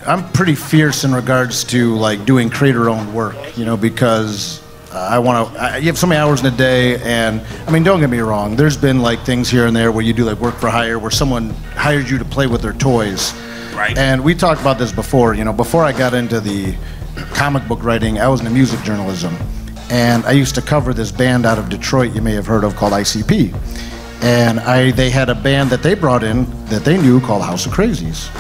I'm pretty fierce in regards to like doing creator-owned work, you know, because you have so many hours in a day, and I mean, don't get me wrong, there's been like things here and there where you do like work for hire, where someone hires you to play with their toys. Right. And we talked about this before, you know, before I got into the comic book writing, I was into music journalism. And I used to cover this band out of Detroit you may have heard of called ICP. And they had a band that they brought in that they knew called House of Crazies.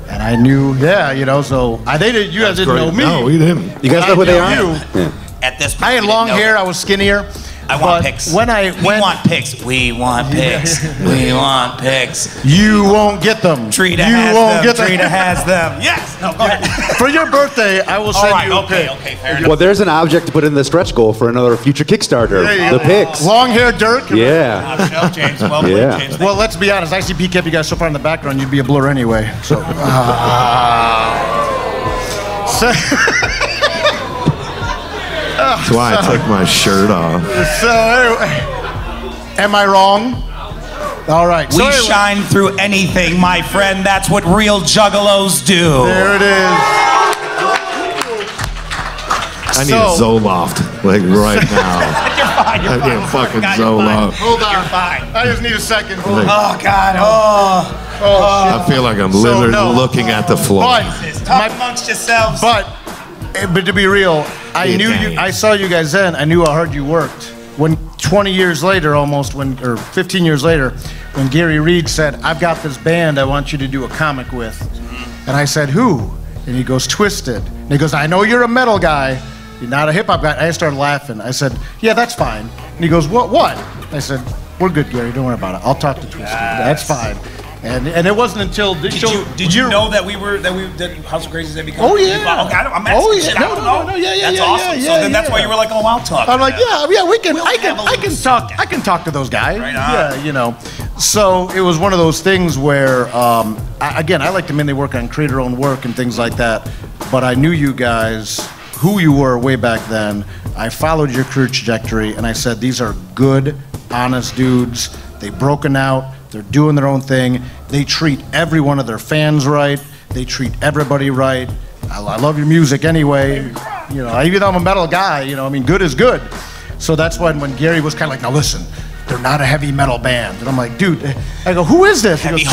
And I knew, yeah, you know, so you guys didn't know me. No, we didn't. You guys know who they are? Yeah. At this point, I had long hair, I was skinnier. I want pics. We want pics. We want pics. We want pics. You won't get them. Trina has them. Yes. No, go ahead. For your birthday, I will send you a pic. Okay, fair enough. Well, there's an object to put in the stretch goal for another future Kickstarter. The pics. Long hair, Dirk. Yeah. No, James. Well played, James. Well, let's be honest. ICP kept you guys so far in the background, you'd be a blur anyway. So. That's why I took my shirt off. So anyway, am I wrong? All right. We shine through anything, my friend. That's what real juggalos do. There it is. I need a Zoloft, like right now. You're fine. You're I fine. need a fucking God, Zoloft. Hold on. You're fine. I just need a second. Oh, God. Oh. I feel like I'm literally looking at the floor. Talk amongst yourselves. But to be real, I saw you guys then. I knew how hard you worked. When 20 years later, or 15 years later, when Gary Reed said, "I've got this band I want you to do a comic with," and I said, "Who?" And he goes, "Twisted." And he goes, "I know you're a metal guy. You're not a hip hop guy." I started laughing. I said, "Yeah, that's fine." And he goes, "What?" I said, "We're good, Gary. Don't worry about it. I'll talk to Twisted. That's fine." And it wasn't until this show. Did you know that that House of Crazies had become? Oh yeah. Okay, I'm asking. Yeah. No, yeah. That's awesome. So then that's why you were like, "Oh, I'll talk." I'm like, yeah. We can. I can talk to those guys. Right on. Yeah, you know. So it was one of those things where, again, I like to mainly work on creator-owned work and things like that. But I knew you guys, who you were way back then. I followed your career trajectory, and I said, these are good, honest dudes. They've broken out. They're doing their own thing. They treat every one of their fans right. They treat everybody right. I love your music anyway. You know, even though I'm a metal guy, you know, I mean, good is good. So that's when Gary was kind of like, now listen, they're not a heavy metal band. And I'm like, dude, I go, who is this? Heavy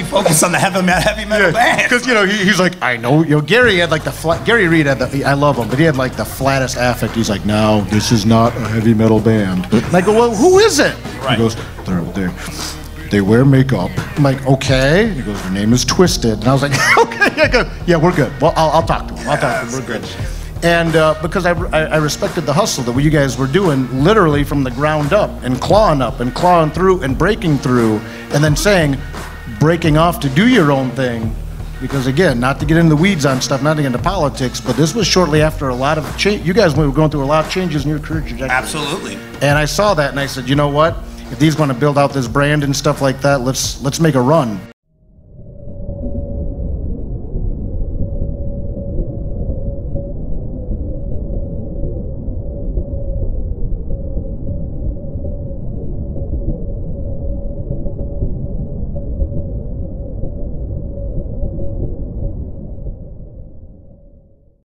focus on the heavy metal band. Because, you know, he's like, I know. You know, Gary had like Gary Reed had I love him, but he had like the flattest affect. He's like, no, this is not a heavy metal band. And I go, well, who is it? Right. He goes, they wear makeup. I'm like, okay. He goes, their name is Twisted. And I was like, okay. I go, yeah, we're good. Well, I'll talk to him. We're good. And because I respected the hustle that you guys were doing, literally from the ground up and clawing through and breaking through, and then breaking off to do your own thing. Because again, not to get into the weeds on stuff, not to get into politics, but this was shortly after a lot of change. You guys were going through a lot of changes in your career trajectory. Absolutely. And I saw that, and I said, you know what? If he's going to build out this brand and stuff like that, let's make a run.